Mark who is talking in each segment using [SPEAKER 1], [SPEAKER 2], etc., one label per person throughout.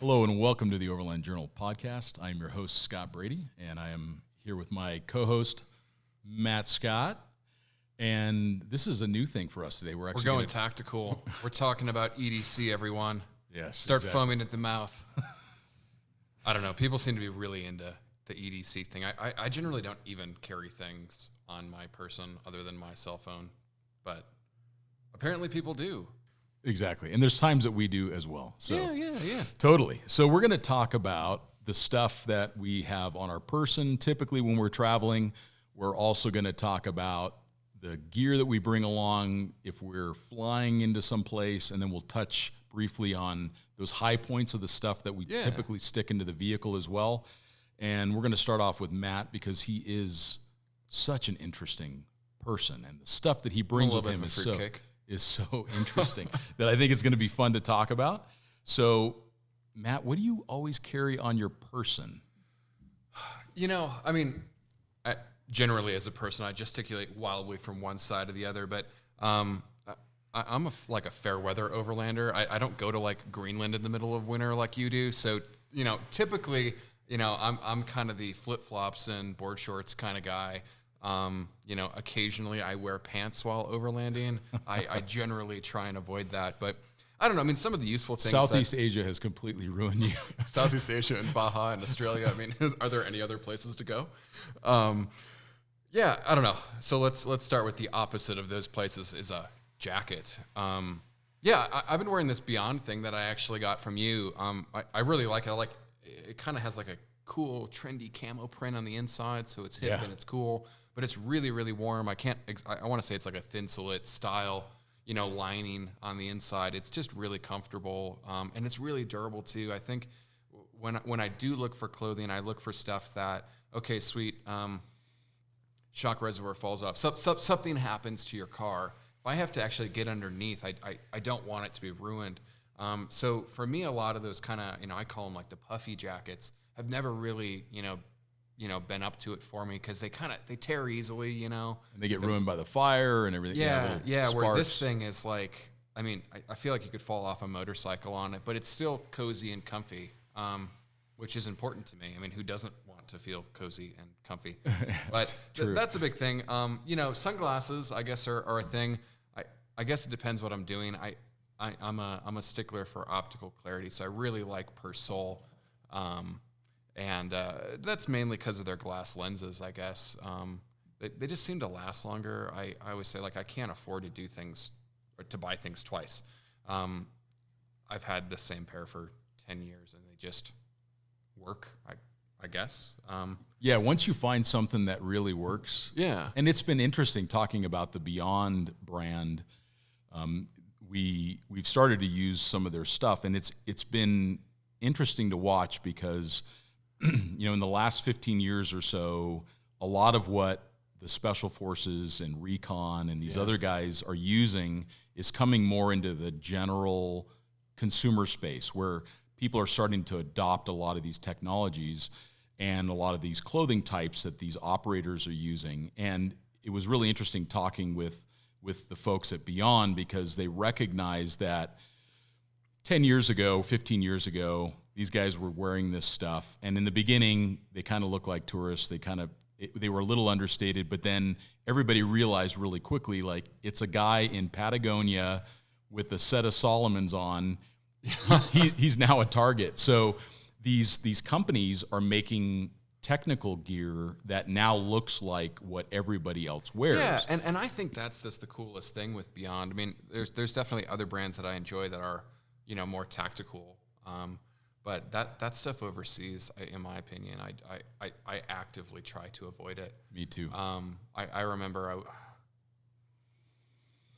[SPEAKER 1] Hello and welcome to the Overland Journal podcast. I'm your host, Scott Brady, and I am here with my co-host, Matt Scott. And this is a new thing for us today.
[SPEAKER 2] We're going tactical. We're talking about EDC, everyone.
[SPEAKER 1] Yes.
[SPEAKER 2] Start foaming at the mouth. I don't know. People seem to be really into the EDC thing. I generally don't even carry things on my person other than my cell phone, but apparently people do.
[SPEAKER 1] Exactly. And there's times that we do as well. So
[SPEAKER 2] Yeah.
[SPEAKER 1] Totally. So we're going to talk about the stuff that we have on our person. Typically when we're traveling, we're also going to talk about the gear that we bring along if we're flying into some place, and then we'll touch briefly on those high points of the stuff that we typically stick into the vehicle as well. And we're going to start off with Matt because he is such an interesting person, and the stuff that he brings with him is so interesting that I think it's going to be fun to talk about. So, Matt, what do you always carry on your person?
[SPEAKER 2] You know, I mean, generally as a person, I gesticulate wildly from one side to the other, but I'm like a fair weather overlander. I don't go to like Greenland in the middle of winter like you do. So, you know, typically, you know, I'm kind of the flip-flops and board shorts kind of guy. You know, occasionally I wear pants while overlanding. I generally try and avoid that, but I don't know. I mean, some of the useful things.
[SPEAKER 1] Southeast Asia has completely ruined you.
[SPEAKER 2] Southeast Asia and Baja and Australia. I mean, are there any other places to go? Yeah, I don't know. So let's start with the opposite of those places is a jacket. I've been wearing this Beyond thing that I actually got from you. I really like it. It kind of has like a cool, trendy camo print on the inside, so it's hip and it's cool, but it's really, really warm. I want to say it's like a thin slit style, you know, lining on the inside. It's just really comfortable, and it's really durable too. I think when I do look for clothing, I look for stuff that, okay, sweet, shock reservoir falls off, something happens to your car. If I have to actually get underneath, I don't want it to be ruined. So for me, a lot of those kind of, you know, I call them like the puffy jackets, have never really, you know, been up to it for me because they tear easily, you know.
[SPEAKER 1] And they get ruined by the fire and everything.
[SPEAKER 2] Yeah. Where this thing is like, I mean, I feel like you could fall off a motorcycle on it, but it's still cozy and comfy, which is important to me. I mean, who doesn't want to feel cozy and comfy? But that's a big thing. You know, sunglasses, I guess, are a thing. I guess it depends what I'm doing. I'm a stickler for optical clarity, so I really like Persol. And that's mainly because of their glass lenses, I guess. They just seem to last longer. I always say, like, I can't afford to do things or to buy things twice. I've had the same pair for 10 years, and they just work, I guess.
[SPEAKER 1] Once you find something that really works.
[SPEAKER 2] Yeah.
[SPEAKER 1] And it's been interesting talking about the Beyond brand. We've started to use some of their stuff, and it's been interesting to watch because, you know, in the last 15 years or so, a lot of what the Special Forces and Recon and these other guys are using is coming more into the general consumer space where people are starting to adopt a lot of these technologies and a lot of these clothing types that these operators are using. And it was really interesting talking with the folks at Beyond because they recognized that 10 years ago, 15 years ago, these guys were wearing this stuff. And in the beginning, they kind of looked like tourists. They were a little understated, but then everybody realized really quickly, like, it's a guy in Patagonia with a set of Solomons on. He's now a target. So these companies are making technical gear that now looks like what everybody else wears.
[SPEAKER 2] Yeah, and I think that's just the coolest thing with Beyond. I mean, there's definitely other brands that I enjoy that are, you know, more tactical. But that stuff overseas, in my opinion, I actively try to avoid it.
[SPEAKER 1] Me too.
[SPEAKER 2] I remember, I'm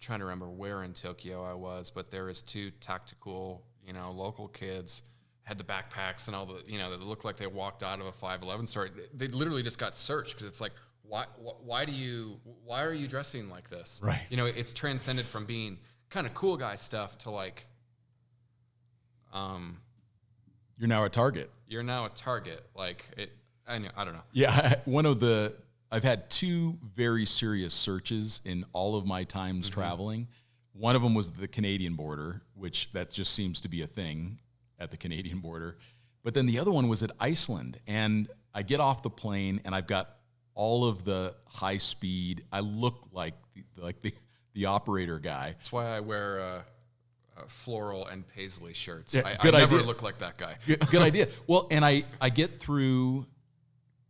[SPEAKER 2] trying to remember where in Tokyo I was, but there was two tactical, you know, local kids, had the backpacks and all the, you know, that looked like they walked out of a 511 store. They literally just got searched because it's like, why are you dressing like this?
[SPEAKER 1] Right.
[SPEAKER 2] You know, it's transcended from being kind of cool guy stuff to like,
[SPEAKER 1] You're now a target.
[SPEAKER 2] You're now a target. Like it. I don't know.
[SPEAKER 1] Yeah, I've had two very serious searches in all of my times traveling. One of them was the Canadian border, which that just seems to be a thing at the Canadian border. But then the other one was at Iceland. And I get off the plane and I've got all of the high speed. I look like the operator guy.
[SPEAKER 2] That's why I wear floral and paisley shirts.
[SPEAKER 1] Yeah,
[SPEAKER 2] I never
[SPEAKER 1] idea.
[SPEAKER 2] look like that guy.
[SPEAKER 1] Good idea. Well, and I get through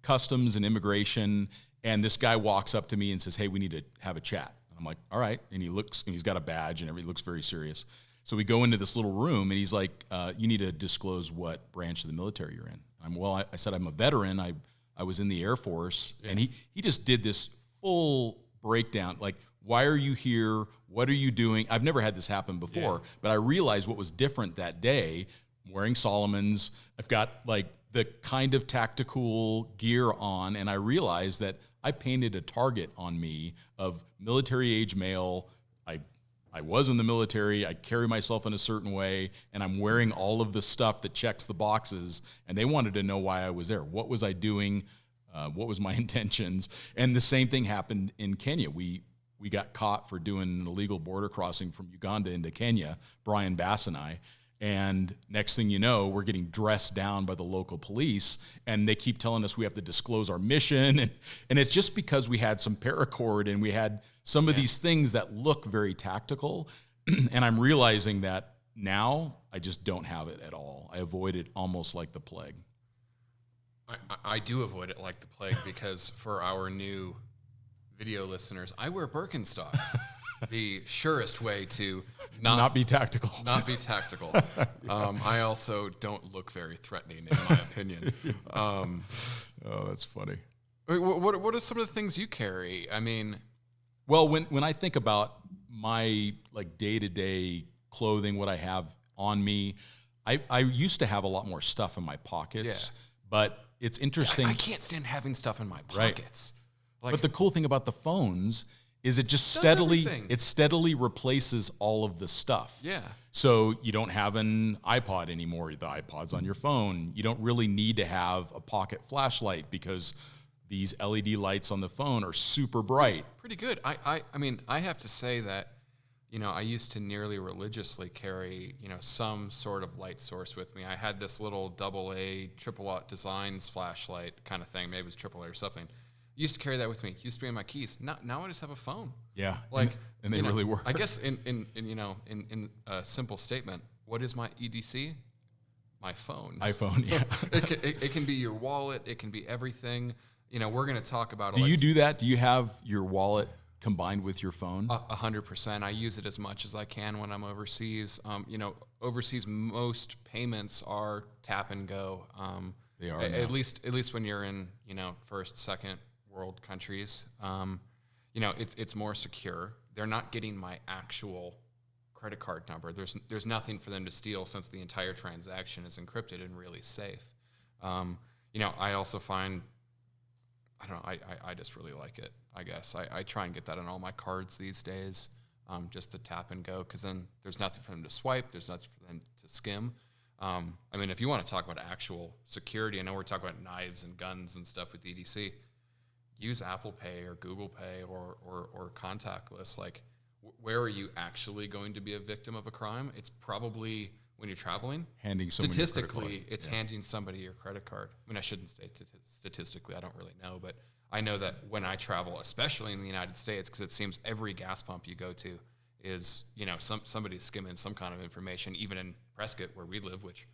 [SPEAKER 1] customs and immigration, and this guy walks up to me and says, "Hey, we need to have a chat." And I'm like, "All right." And he looks, and he's got a badge and everything. He looks very serious. So we go into this little room, and he's like, "You need to disclose what branch of the military you're in." I said, "I'm a veteran. I was in the Air Force." Yeah. And he just did this full breakdown, like, why are you here? What are you doing? I've never had this happen before, but I realized what was different that day. I'm wearing Solomon's. I've got like the kind of tactical gear on, and I realized that I painted a target on me of military age male. I was in the military. I carry myself in a certain way, and I'm wearing all of the stuff that checks the boxes, and they wanted to know why I was there. What was I doing? What was my intentions? And the same thing happened in Kenya. We got caught for doing an illegal border crossing from Uganda into Kenya, Brian Bass and I. And next thing you know, we're getting dressed down by the local police, and they keep telling us we have to disclose our mission. And it's just because we had some paracord and we had some of these things that look very tactical. And I'm realizing that now I just don't have it at all. I avoid it almost like the plague.
[SPEAKER 2] I do avoid it like the plague because for our new video listeners, I wear Birkenstocks. The surest way to
[SPEAKER 1] not be tactical.
[SPEAKER 2] Not be tactical. I also don't look very threatening, in my opinion.
[SPEAKER 1] Oh, that's funny.
[SPEAKER 2] What are some of the things you carry? I mean,
[SPEAKER 1] well, when I think about my like day-to-day clothing, what I have on me, I used to have a lot more stuff in my pockets, but it's interesting.
[SPEAKER 2] I can't stand having stuff in my pockets.
[SPEAKER 1] Right. But the cool thing about the phones is it just steadily replaces all of the stuff.
[SPEAKER 2] Yeah.
[SPEAKER 1] So you don't have an iPod anymore. The iPod's on your phone. You don't really need to have a pocket flashlight because these LED lights on the phone are super bright.
[SPEAKER 2] Pretty good. I mean, I have to say that, I used to nearly religiously carry, some sort of light source with me. I had this little AA, triple watt designs flashlight kind of thing. Maybe it was AAA or something. Used to carry that with me. Used to be in my keys. Now I just have a phone.
[SPEAKER 1] Yeah,
[SPEAKER 2] like
[SPEAKER 1] and they really work.
[SPEAKER 2] I guess in a simple statement, what is my EDC? My phone.
[SPEAKER 1] iPhone. Yeah.
[SPEAKER 2] It can be your wallet. It can be everything. We're going to talk about.
[SPEAKER 1] Do you do that? Do you have your wallet combined with your phone?
[SPEAKER 2] 100%. I use it as much as I can when I'm overseas. Overseas, most payments are tap and go.
[SPEAKER 1] They are
[SPEAKER 2] at least when you're in first, second world countries. It's more secure. They're not getting my actual credit card number. There's nothing for them to steal since the entire transaction is encrypted and really safe. I also find, I don't know, I just really like it, I guess. I try and get that on all my cards these days, just to tap and go, because then there's nothing for them to swipe, there's nothing for them to skim. I mean, if you want to talk about actual security, I know we're talking about knives and guns and stuff with EDC. Use Apple Pay or Google Pay or contactless. Like, where are you actually going to be a victim of a crime? It's probably when you're traveling.
[SPEAKER 1] Handing someone
[SPEAKER 2] statistically, it's handing somebody your credit card. I mean, I shouldn't say statistically. I don't really know, but I know that when I travel, especially in the United States, because it seems every gas pump you go to is somebody's skimming some kind of information, even in Prescott where we live, which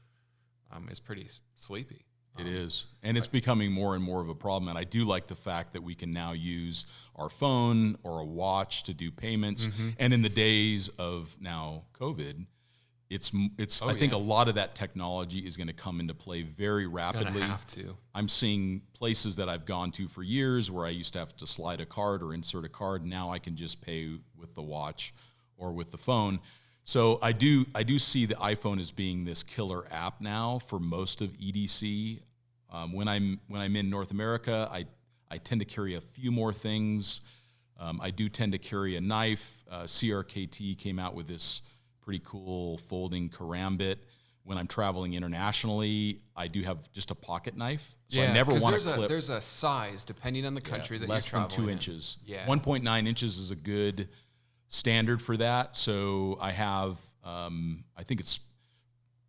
[SPEAKER 2] is pretty sleepy.
[SPEAKER 1] It is, and it's becoming more and more of a problem. And I do like the fact that we can now use our phone or a watch to do payments. Mm-hmm. And in the days of now COVID, I think a lot of that technology is going to come into play very rapidly.
[SPEAKER 2] It's gonna have to.
[SPEAKER 1] I'm seeing places that I've gone to for years where I used to have to slide a card or insert a card. Now I can just pay with the watch or with the phone. So I do see the iPhone as being this killer app now for most of EDC. When I'm in North America, I tend to carry a few more things. I do tend to carry a knife. CRKT came out with this pretty cool folding karambit. When I'm traveling internationally, I do have just a pocket knife. So I never want to clip.
[SPEAKER 2] There's a size depending on the country that
[SPEAKER 1] less
[SPEAKER 2] you're
[SPEAKER 1] than
[SPEAKER 2] traveling
[SPEAKER 1] 2
[SPEAKER 2] in.
[SPEAKER 1] inches.
[SPEAKER 2] Yeah.
[SPEAKER 1] 1.9 inches is a good standard for that. So I have, I think it's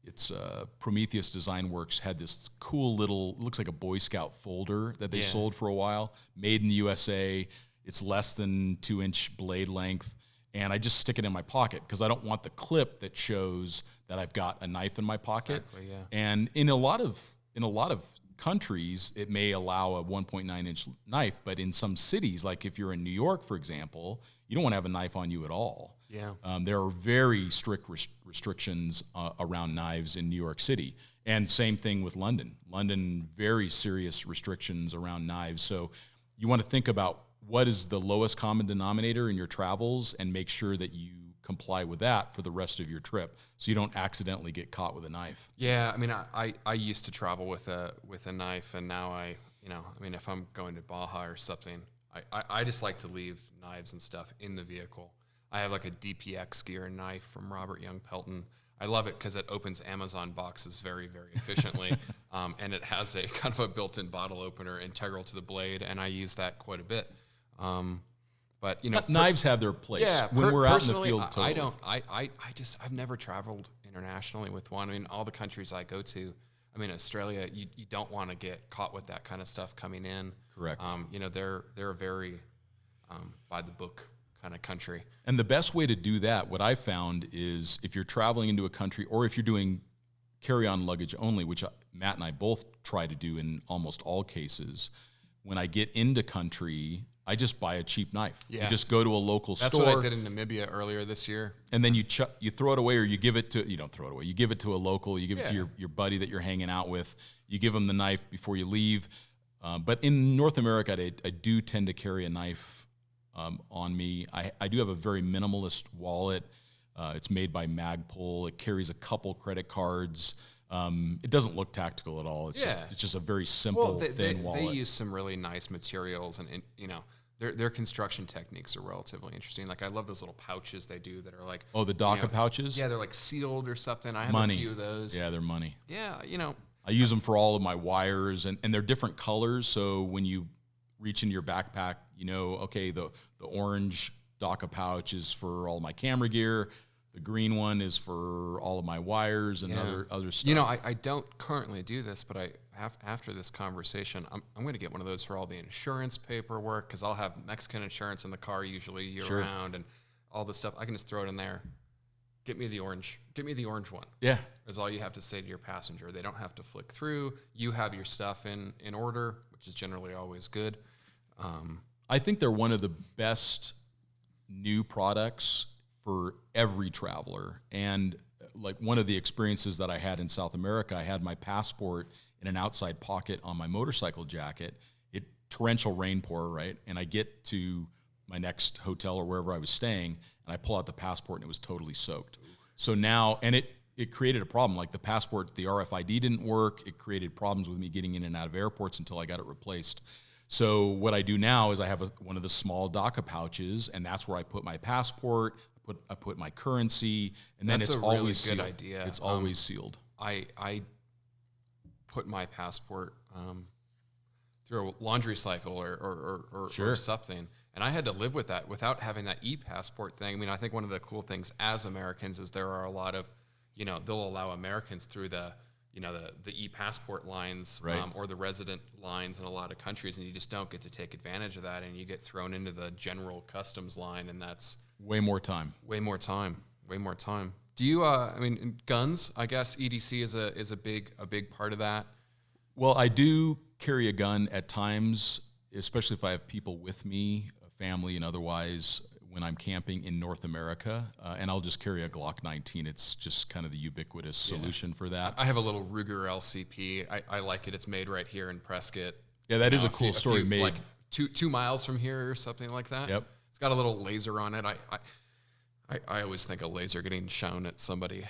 [SPEAKER 1] it's Prometheus Design Works had this cool little, looks like a Boy Scout folder that they sold for a while, made in the USA. It's less than 2-inch blade length. And I just stick it in my pocket because I don't want the clip that shows that I've got a knife in my pocket.
[SPEAKER 2] Exactly, yeah.
[SPEAKER 1] And in a lot of countries, it may allow a 1.9-inch knife, but in some cities, like if you're in New York, for example, you don't want to have a knife on you at all.
[SPEAKER 2] Yeah.
[SPEAKER 1] There are very strict restrictions around knives in New York City. And same thing with London. London, very serious restrictions around knives. So you want to think about what is the lowest common denominator in your travels and make sure that you comply with that for the rest of your trip so you don't accidentally get caught with a knife.
[SPEAKER 2] Yeah, I mean, I used to travel with a knife, and now if I'm going to Baja or something, I just like to leave knives and stuff in the vehicle. I have like a DPX gear knife from Robert Young Pelton. I love it because it opens Amazon boxes very, very efficiently, and it has a kind of a built-in bottle opener integral to the blade, and I use that quite a bit. But
[SPEAKER 1] knives have their place.
[SPEAKER 2] Yeah,
[SPEAKER 1] when we're out in the field. Totally.
[SPEAKER 2] I've never traveled internationally with one. I mean, all the countries I go to, I mean, Australia, you don't want to get caught with that kind of stuff coming in.
[SPEAKER 1] Correct.
[SPEAKER 2] They're a very by the book kind of country.
[SPEAKER 1] And the best way to do that, what I found, is if you're traveling into a country or if you're doing carry-on luggage only, which Matt and I both try to do in almost all cases, when I get into country, I just buy a cheap knife. Yeah. You just go to a local store.
[SPEAKER 2] That's what I did in Namibia earlier this year.
[SPEAKER 1] And then you throw it away, or you give it to, you don't throw it away, you give it to a local, you give it to your buddy that you're hanging out with. You give them the knife before you leave. But in North America, I do tend to carry a knife on me. I do have a very minimalist wallet. It's made by Magpul. It carries a couple credit cards. It doesn't look tactical at all. It's just a very simple, thin wallet.
[SPEAKER 2] They use some really nice materials, and their construction techniques are relatively interesting. Like, I love those little pouches they do that are like,
[SPEAKER 1] the DACA pouches.
[SPEAKER 2] Yeah, they're like sealed or something. I have
[SPEAKER 1] money.
[SPEAKER 2] A few of those.
[SPEAKER 1] Yeah, they're money.
[SPEAKER 2] Yeah,
[SPEAKER 1] I use them for all of my wires, and they're different colors. So when you reach into your backpack, okay, the orange DACA pouch is for all my camera gear. The green one is for all of my wires and other stuff.
[SPEAKER 2] I don't currently do this, but after this conversation, I'm going to get one of those for all the insurance paperwork, because I'll have Mexican insurance in the car usually year-round, and all this stuff. I can just throw it in there. Get me the orange one.
[SPEAKER 1] Yeah.
[SPEAKER 2] Is all you have to say to your passenger. They don't have to flick through. You have your stuff in order, which is generally always good.
[SPEAKER 1] I think they're one of the best new products for every traveler. And like one of the experiences that I had in South America, I had my passport in an outside pocket on my motorcycle jacket. Torrential rain pour, right? And I get to my next hotel or wherever I was staying, and I pull out the passport, and it was totally soaked. So now, and it created a problem. Like the passport, the RFID didn't work. It created problems with me getting in and out of airports until I got it replaced. So what I do now is I have one of the small DACA pouches, and that's where I put my passport, I put my currency, and then it's always sealed. That's a really good idea. It's always sealed.
[SPEAKER 2] I put my passport through a laundry cycle or something, and I had to live with that without having that e-passport thing. I mean, I think one of the cool things as Americans is there are a lot of, they'll allow Americans through the e-passport lines,
[SPEAKER 1] right,
[SPEAKER 2] or the resident lines in a lot of countries, and you just don't get to take advantage of that, and you get thrown into the general customs line, and that's
[SPEAKER 1] way more time.
[SPEAKER 2] Do you? In guns, I guess EDC is a big part of that.
[SPEAKER 1] Well, I do carry a gun at times, especially if I have people with me, family and otherwise, when I'm camping in North America, and I'll just carry a Glock 19. It's just kind of the ubiquitous solution for that.
[SPEAKER 2] I have a little Ruger LCP. I like it. It's made right here in Prescott.
[SPEAKER 1] Yeah, that is a cool story. Made
[SPEAKER 2] like 2 miles from here or something like that.
[SPEAKER 1] Yep.
[SPEAKER 2] It's got a little laser on it. I always think a laser getting shown at somebody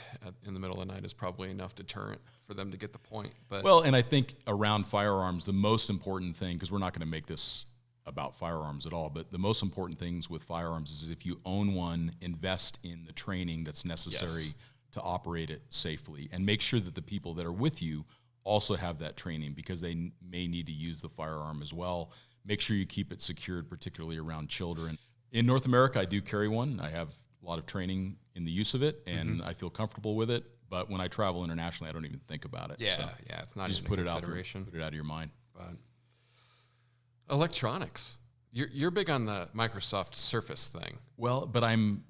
[SPEAKER 2] in the middle of the night is probably enough deterrent for them to get the point. But
[SPEAKER 1] and I think around firearms, the most important thing, because we're not going to make this about firearms at all, but the most important things with firearms is if you own one, invest in the training that's necessary to operate it safely, and make sure that the people that are with you also have that training, because they may need to use the firearm as well. Make sure you keep it secured, particularly around children. In North America, I do carry one. I have a lot of training in the use of it, and I feel comfortable with it. But when I travel internationally, I don't even think about it.
[SPEAKER 2] Yeah,
[SPEAKER 1] so
[SPEAKER 2] it's not
[SPEAKER 1] just
[SPEAKER 2] even
[SPEAKER 1] put
[SPEAKER 2] a
[SPEAKER 1] it out
[SPEAKER 2] consideration.
[SPEAKER 1] put it out of your mind.
[SPEAKER 2] But electronics, you're big on the Microsoft Surface thing.
[SPEAKER 1] Well, but I'm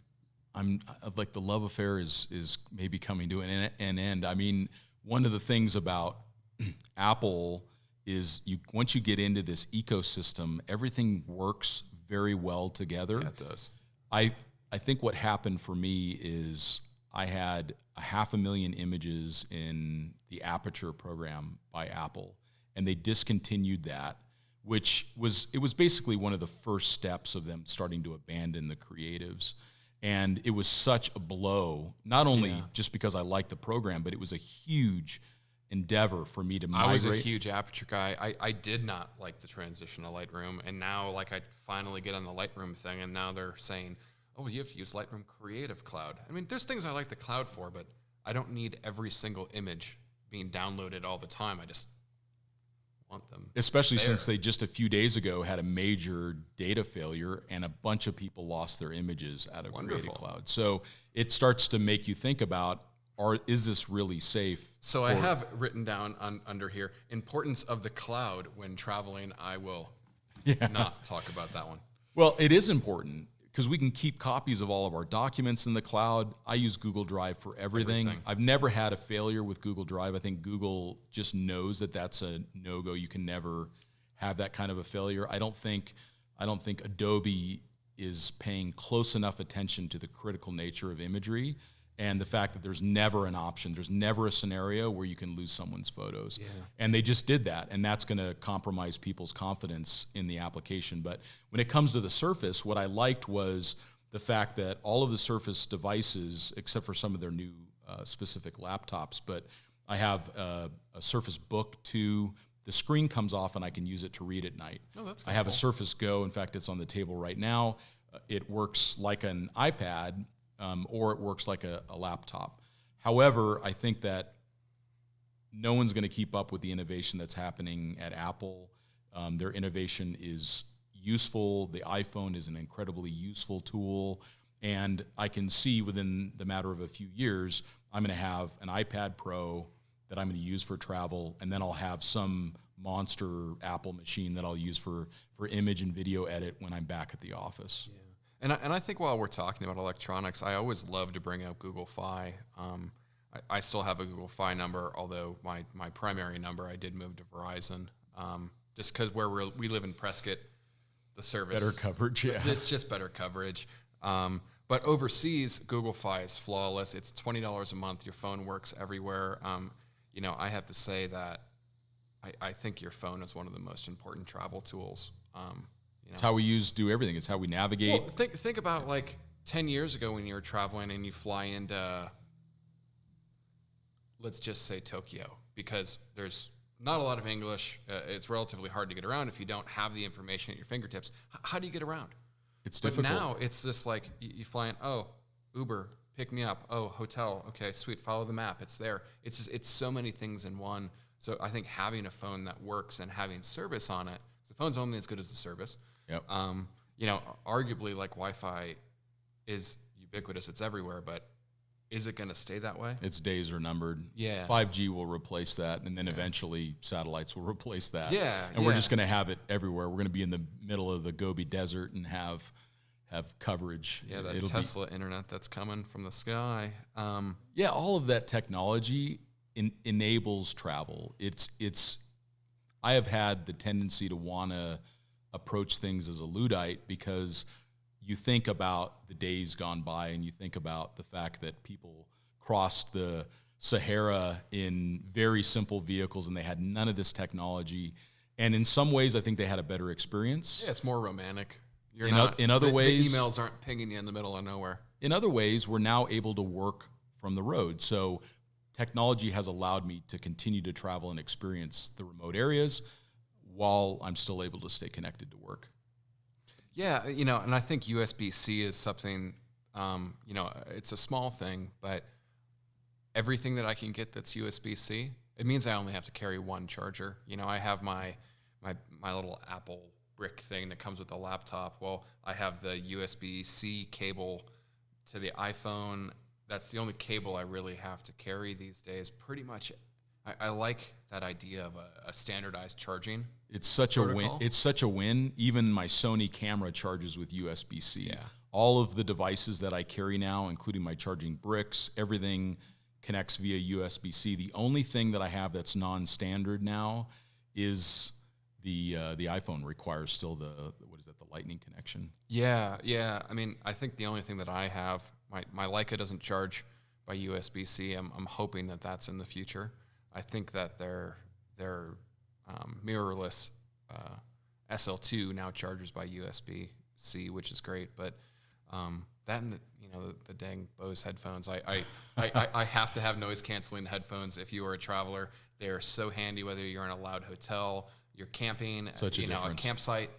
[SPEAKER 1] like, the love affair is maybe coming to an end. I mean, one of the things about Apple is once you get into this ecosystem, everything works very well together.
[SPEAKER 2] Yeah, it does.
[SPEAKER 1] I think what happened for me is I had 500,000 images in the Aperture program by Apple, and they discontinued that, which was basically one of the first steps of them starting to abandon the creatives. And it was such a blow, not only just because I liked the program, but it was a huge endeavor for me to migrate.
[SPEAKER 2] I was a huge Aperture guy. I did not like the transition to Lightroom, and now like I finally get on the Lightroom thing, and now they're saying, oh, you have to use Lightroom Creative Cloud. I mean, there's things I like the cloud for, but I don't need every single image being downloaded all the time. I just want them.
[SPEAKER 1] Especially since they just a few days ago had a major data failure and a bunch of people lost their images out of Creative Cloud. So it starts to make you think about, is this really safe?
[SPEAKER 2] So I have written down under here, importance of the cloud when traveling. I will not talk about that one.
[SPEAKER 1] Well, it is important because we can keep copies of all of our documents in the cloud. I use Google Drive for everything. I've never had a failure with Google Drive. I think Google just knows that that's a no-go. You can never have that kind of a failure. I don't think Adobe is paying close enough attention to the critical nature of imagery and the fact that there's never an option, there's never a scenario where you can lose someone's photos. Yeah. And they just did that, and that's going to compromise people's confidence in the application. But when it comes to the Surface, what I liked was the fact that all of the Surface devices, except for some of their new specific laptops, but I have a Surface Book 2. The screen comes off, and I can use it to read at night.
[SPEAKER 2] Oh, that's
[SPEAKER 1] I have a Surface Go. In fact, it's on the table right now. It works like an iPad, or it works like a laptop. However, I think that no one's going to keep up with the innovation that's happening at Apple. Their innovation is useful. The iPhone is an incredibly useful tool. And I can see within the matter of a few years, I'm going to have an iPad Pro that I'm going to use for travel, and then I'll have some monster Apple machine that I'll use for image and video edit when I'm back at the office.
[SPEAKER 2] Yeah. And I think while we're talking about electronics, I always love to bring up Google Fi. I still have a Google Fi number, although my primary number, I did move to Verizon, just because where we live in Prescott, the service.
[SPEAKER 1] Better coverage, yeah.
[SPEAKER 2] It's just better coverage. But overseas, Google Fi is flawless. It's $20 a month. Your phone works everywhere. I have to say that I think your phone is one of the most important travel tools.
[SPEAKER 1] It's how we do everything. It's how we navigate.
[SPEAKER 2] Well, think about like 10 years ago when you were traveling and you fly into, let's just say Tokyo, because there's not a lot of English. It's relatively hard to get around if you don't have the information at your fingertips. How do you get around?
[SPEAKER 1] It's difficult.
[SPEAKER 2] But now it's just like you fly in, Uber, pick me up. Oh, hotel. Okay, sweet. Follow the map. It's there. It's so many things in one. So I think having a phone that works and having service on it, the phone's only as good as the service.
[SPEAKER 1] Yep.
[SPEAKER 2] Arguably, like Wi-Fi is ubiquitous; it's everywhere. But is it going to stay that way?
[SPEAKER 1] Its days are numbered.
[SPEAKER 2] Yeah.
[SPEAKER 1] 5G will replace that, and then eventually satellites will replace that.
[SPEAKER 2] Yeah.
[SPEAKER 1] And we're just going to have it everywhere. We're going to be in the middle of the Gobi Desert and have coverage.
[SPEAKER 2] Yeah, that Tesla internet that's coming from the sky.
[SPEAKER 1] All of that technology enables travel. I have had the tendency to want to approach things as a Luddite because you think about the days gone by and you think about the fact that people crossed the Sahara in very simple vehicles and they had none of this technology. And in some ways, I think they had a better experience.
[SPEAKER 2] Yeah, it's more romantic.
[SPEAKER 1] In other ways,
[SPEAKER 2] the emails aren't pinging you in the middle of nowhere.
[SPEAKER 1] In other ways, we're now able to work from the road. So technology has allowed me to continue to travel and experience the remote areas while I'm still able to stay connected to work.
[SPEAKER 2] Yeah, and I think USB-C is something, it's a small thing, but everything that I can get that's USB-C, it means I only have to carry one charger. I have my little Apple brick thing that comes with the laptop. Well, I have the USB-C cable to the iPhone. That's the only cable I really have to carry these days. Pretty much, I like that idea of a standardized charging.
[SPEAKER 1] It's such
[SPEAKER 2] protocol.
[SPEAKER 1] a win. It's such a win. Even my Sony camera charges with USB-C.
[SPEAKER 2] Yeah.
[SPEAKER 1] All of the devices that I carry now, including my charging bricks, everything connects via USB-C. The only thing that I have that's non-standard now is the iPhone requires still the Lightning connection.
[SPEAKER 2] Yeah. I mean, I think the only thing that I have, my Leica doesn't charge by USB-C. I'm hoping that that's in the future. I think that their mirrorless SL2 now charges by USB-C, which is great. But that and the dang Bose headphones. I have to have noise canceling headphones. If you are a traveler, they are so handy. Whether you're in a loud hotel, you're camping,
[SPEAKER 1] Such a difference.
[SPEAKER 2] A campsite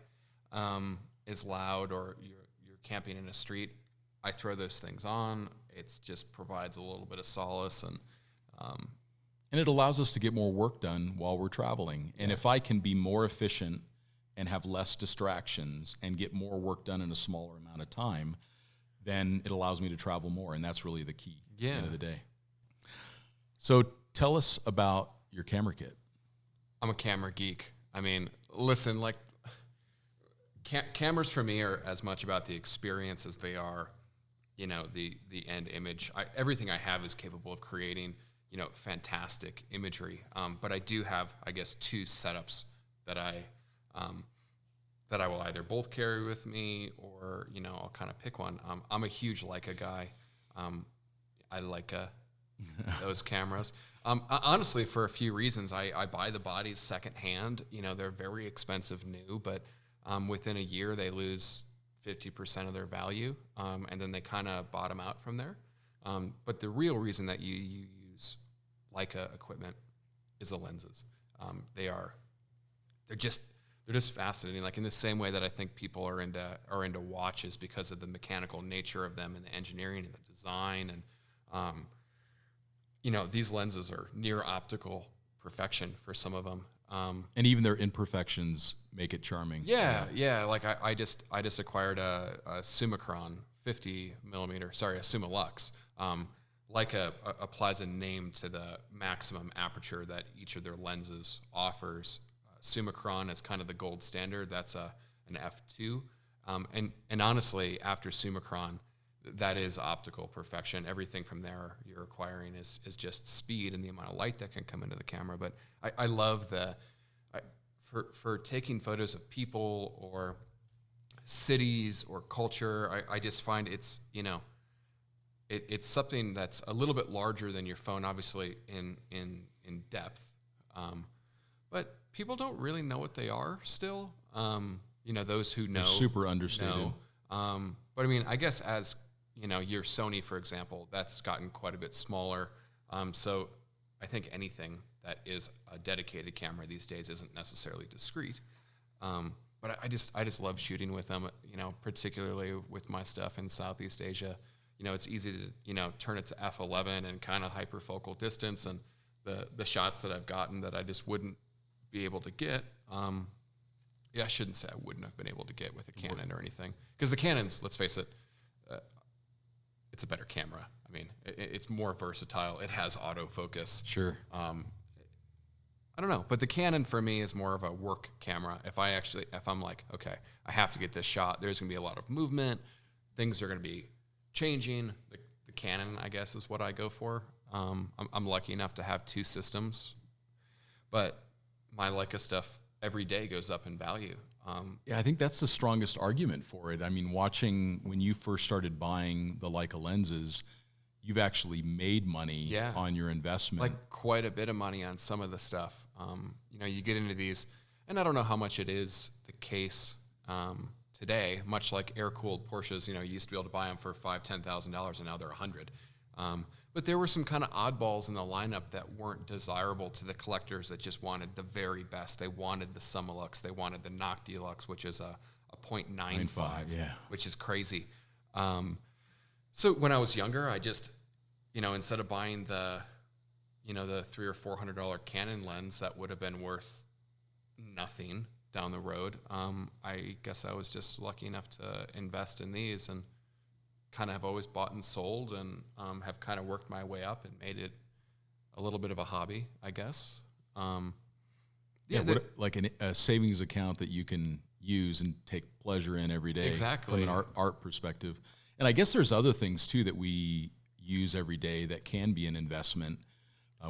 [SPEAKER 2] is loud, or you're camping in a street. I throw those things on. It just provides a little bit of solace, and
[SPEAKER 1] it allows us to get more work done while we're traveling. And if I can be more efficient and have less distractions and get more work done in a smaller amount of time, then it allows me to travel more, and that's really the key at the end of the day. So tell us about your camera kit.
[SPEAKER 2] I'm a camera geek. I mean, listen, like cameras for me are as much about the experience as they are, the end image. Everything I have is capable of creating, fantastic imagery. But I do have, I guess, two setups that I will either both carry with me, or I'll kind of pick one. I'm a huge Leica guy. I like those cameras. Honestly, for a few reasons, I buy the bodies secondhand. They're very expensive new, but within a year they lose 50% of their value, and then they kind of bottom out from there. But the real reason that you use Leica equipment is the lenses. They're just fascinating. Like in the same way that I think people are into watches because of the mechanical nature of them and the engineering and the design, and these lenses are near optical perfection for some of them.
[SPEAKER 1] And even their imperfections make it charming.
[SPEAKER 2] Yeah. Like I just acquired a Summicron 50 millimeter, a Summilux. Leica applies a name to the maximum aperture that each of their lenses offers. Summicron is kind of the gold standard. That's an f2. And honestly, after Summicron, that is optical perfection. Everything from there you're acquiring is just speed and the amount of light that can come into the camera. But I love for taking photos of people or cities or culture. I just find it's it's something that's a little bit larger than your phone, obviously in depth. But people don't really know what they are still. Those who know,
[SPEAKER 1] they're super understated.
[SPEAKER 2] Know. But I mean, I guess as your Sony, for example, that's gotten quite a bit smaller. So I think anything that is a dedicated camera these days isn't necessarily discreet. But I just love shooting with them, particularly with my stuff in Southeast Asia. It's easy to, turn it to f11 and kind of hyperfocal distance, and the shots that I've gotten that I just wouldn't be able to get. I shouldn't say I wouldn't have been able to get with a Canon or anything, because the Canons, let's face it, it's a better camera. I mean, it's more versatile. It has autofocus.
[SPEAKER 1] Sure.
[SPEAKER 2] I don't know, but the Canon for me is more of a work camera. If I'm like, okay, I have to get this shot, there's gonna be a lot of movement, things are gonna be changing. The Canon, I guess, is what I go for. I'm lucky enough to have two systems, but my Leica stuff every day goes up in value.
[SPEAKER 1] I think that's the strongest argument for it. I mean, watching when you first started buying the Leica lenses, you've actually made money on your investment.
[SPEAKER 2] Like quite a bit of money on some of the stuff. You get into these, and I don't know how much it is the case today, much like air-cooled Porsches. You used to be able to buy them for $5,000, $10,000, and now they're $100,000. But there were some kind of oddballs in the lineup that weren't desirable to the collectors that just wanted the very best. They wanted the Summilux. They wanted the Noct Deluxe, which is a 0.95, which is crazy. So when I was younger, I just, instead of buying the $300 or $400 Canon lens that would have been worth nothing down the road, I guess I was just lucky enough to invest in these, and kind of have always bought and sold, and have kind of worked my way up and made it a little bit of a hobby, I guess.
[SPEAKER 1] Like a savings account that you can use and take pleasure in every day.
[SPEAKER 2] Exactly.
[SPEAKER 1] From an art perspective. And I guess there's other things too that we use every day that can be an investment.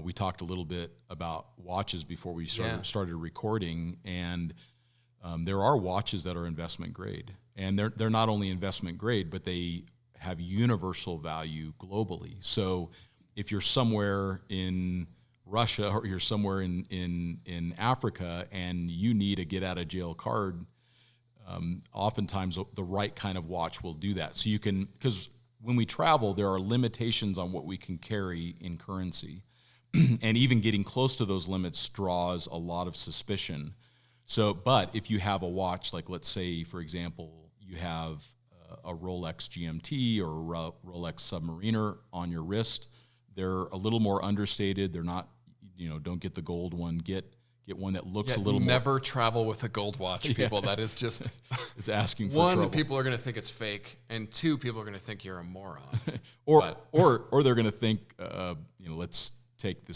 [SPEAKER 1] We talked a little bit about watches before we started recording, and there are watches that are investment grade, and they're not only investment grade, but they have universal value globally. So if you're somewhere in Russia or you're somewhere in Africa and you need a get out of jail card, oftentimes the right kind of watch will do that. So you can, because when we travel, there are limitations on what we can carry in currency. And even getting close to those limits draws a lot of suspicion. So, but if you have a watch, like let's say, for example, you have a Rolex GMT or a Rolex Submariner on your wrist, they're a little more understated. They're not, don't get the gold one. Get one that looks a little more.
[SPEAKER 2] Never travel with a gold watch, people. That is just
[SPEAKER 1] it's asking for
[SPEAKER 2] one,
[SPEAKER 1] trouble.
[SPEAKER 2] people are going to think it's fake, and two, people are going to think you're a moron.
[SPEAKER 1] or they're going to think, let's take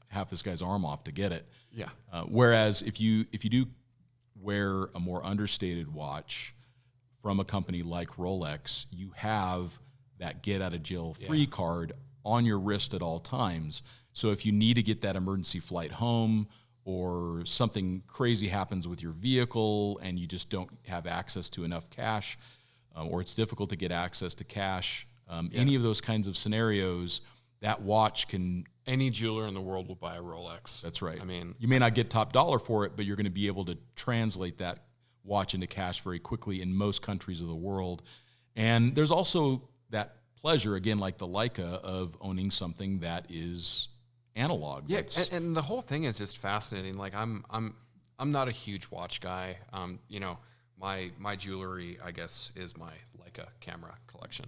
[SPEAKER 1] half this guy's arm off to get it.
[SPEAKER 2] Yeah.
[SPEAKER 1] Whereas if you do wear a more understated watch from a company like Rolex, you have that get out of jail free card on your wrist at all times. So if you need to get that emergency flight home, or something crazy happens with your vehicle and you just don't have access to enough cash, or it's difficult to get access to cash, any of those kinds of scenarios, that watch can...
[SPEAKER 2] Any jeweler in the world will buy a Rolex.
[SPEAKER 1] That's right.
[SPEAKER 2] I mean,
[SPEAKER 1] you may not get top dollar for it, but you're going to be able to translate that watch into cash very quickly in most countries of the world. And there's also that pleasure, again, like the Leica, of owning something that is analog.
[SPEAKER 2] Yeah, and the whole thing is just fascinating. Like I'm not a huge watch guy. My jewelry, I guess, is my Leica camera collection.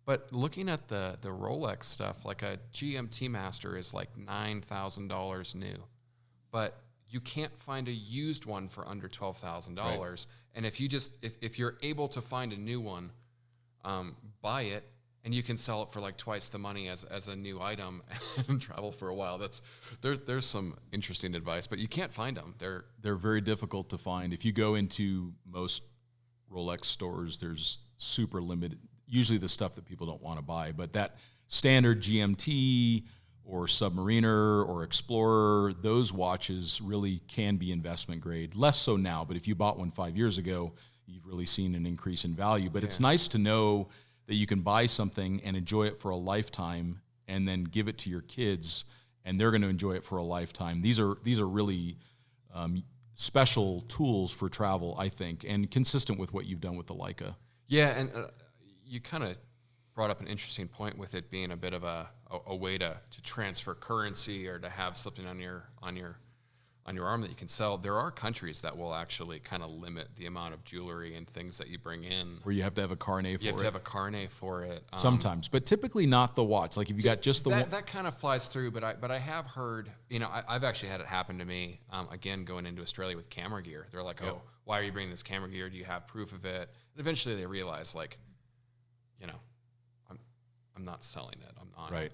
[SPEAKER 2] But looking at the Rolex stuff, like a GMT Master is like $9,000 new, but you can't find a used one for under $12,000. Right. And if you're able to find a new one, buy it, and you can sell it for like twice the money as a new item and travel for a while. There's some interesting advice, but you can't find them.
[SPEAKER 1] They're very difficult to find. If you go into most Rolex stores, there's super limited. Usually the stuff that people don't want to buy, but that standard GMT or Submariner or Explorer, those watches really can be investment grade. Less so now, but if you bought one 5 years ago, you've really seen an increase in value. But it's nice to know that you can buy something and enjoy it for a lifetime and then give it to your kids and they're going to enjoy it for a lifetime. These are really special tools for travel, I think, and consistent with what you've done with the Leica.
[SPEAKER 2] Yeah, and you kind of brought up an interesting point with it being a bit of a way to transfer currency or to have something on your arm that you can sell. There are countries that will actually kind of limit the amount of jewelry and things that you bring in.
[SPEAKER 1] Where you have to have a carnet for it.
[SPEAKER 2] You have to have a carnet for it.
[SPEAKER 1] Sometimes, but typically not the watch. Like if you got just the one.
[SPEAKER 2] That kind of flies through, but I have heard, I've actually had it happen to me, again, going into Australia with camera gear. They're like, oh, why are you bringing this camera gear? Do you have proof of it? And eventually they realize, like, I'm not selling it.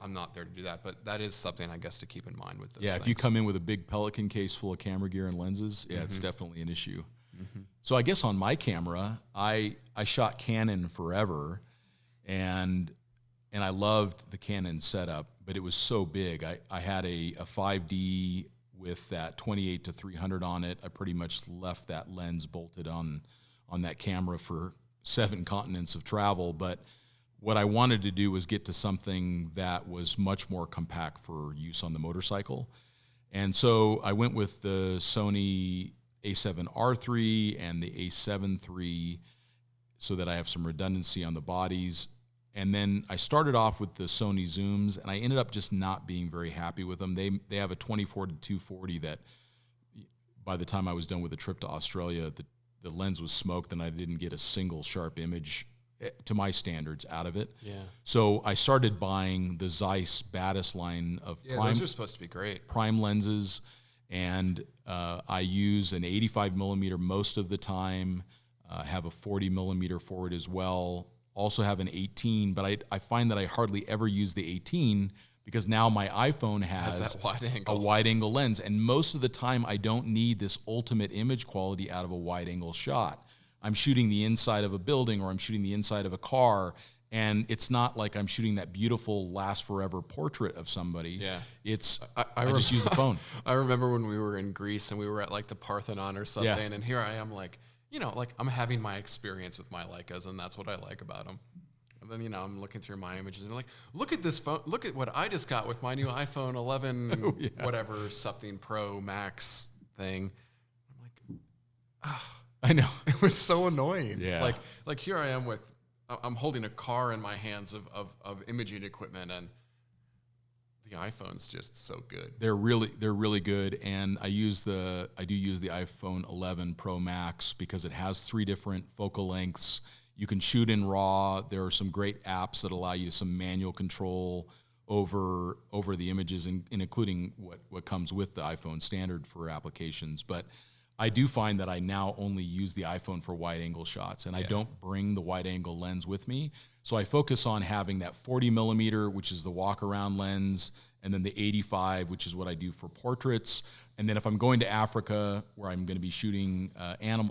[SPEAKER 2] I'm not there to do that. But that is something, I guess, to keep in mind with those things.
[SPEAKER 1] If you come in with a big Pelican case full of camera gear and lenses, it's definitely an issue. Mm-hmm. So I guess on my camera, I shot Canon forever, and I loved the Canon setup, but it was so big. I had a 5D with that 28-300 on it. I pretty much left that lens bolted on that camera for 7 continents of travel, but what I wanted to do was get to something that was much more compact for use on the motorcycle. And so I went with the Sony A7R III and the A7 III so that I have some redundancy on the bodies. And then I started off with the Sony Zooms, and I ended up just not being very happy with them. They have a 24-240 that by the time I was done with the trip to Australia, the lens was smoked and I didn't get a single sharp image to my standards out of it. Yeah. So I started buying the Zeiss Batis line of
[SPEAKER 2] those are supposed to be great.
[SPEAKER 1] Prime lenses, and I use an 85 millimeter most of the time. Have a 40 millimeter for it as well. also have an 18, but I find that I hardly ever use the 18 because now my iPhone has
[SPEAKER 2] that wide angle.
[SPEAKER 1] a wide angle lens. And most of the time I don't need this ultimate image quality out of a wide angle shot. I'm shooting the inside of a building or I'm shooting the inside of a car, and it's not like I'm shooting that beautiful last forever portrait of somebody.
[SPEAKER 2] Yeah.
[SPEAKER 1] It's I just use the phone.
[SPEAKER 2] I remember when we were in Greece and we were at like the Parthenon or something,
[SPEAKER 1] Yeah.
[SPEAKER 2] and here I am like, like I'm having my experience with my Leicas, and that's what I like about them. And then, I'm looking through my images and like, look at this phone. Look at what I just got with my new iPhone 11, whatever, something Pro Max thing. I'm like,
[SPEAKER 1] I know.
[SPEAKER 2] it was so annoying.
[SPEAKER 1] Yeah.
[SPEAKER 2] Like here I am I'm holding a car in my hands of imaging equipment, and the iPhone's just so good.
[SPEAKER 1] They're really good, and I do use the iPhone 11 Pro Max because it has 3 different focal lengths. You can shoot in RAW. There are some great apps that allow you some manual control over the images, and including what comes with the iPhone standard for applications. But I do find that I now only use the iPhone for wide angle shots, and I don't bring the wide angle lens with me. So I focus on having that 40 millimeter, which is the walk around lens, and then the 85, which is what I do for portraits. And then if I'm going to Africa, where I'm going to be shooting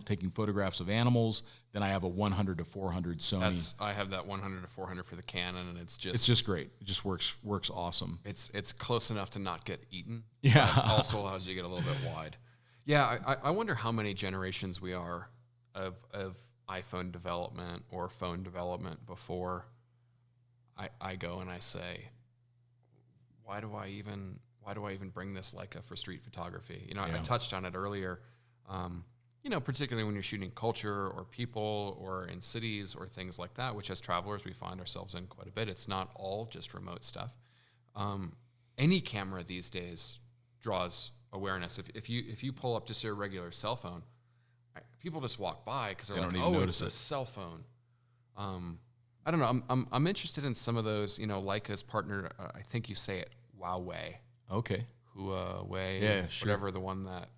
[SPEAKER 1] taking photographs of animals, then I have a 100 to 400 Sony.
[SPEAKER 2] I have that 100 to 400 for the Canon, and it's
[SPEAKER 1] just great. It just works awesome.
[SPEAKER 2] It's close enough to not get eaten.
[SPEAKER 1] Yeah.
[SPEAKER 2] But also allows you to get a little bit wide. Yeah, I wonder how many generations we are of iPhone development or phone development before I go and I say, why do I even bring this Leica for street photography? I touched on it earlier. Particularly when you're shooting culture or people or in cities or things like that, which as travelers we find ourselves in quite a bit. It's not all just remote stuff. Any camera these days draws awareness. If you pull up just your regular cell phone, people just walk by because they're like, "Oh, it's a cell phone." I don't know. I'm interested in some of those. Leica's partnered. I think you say it, Huawei.
[SPEAKER 1] Okay.
[SPEAKER 2] Huawei.
[SPEAKER 1] Yeah, sure.
[SPEAKER 2] Whatever the one that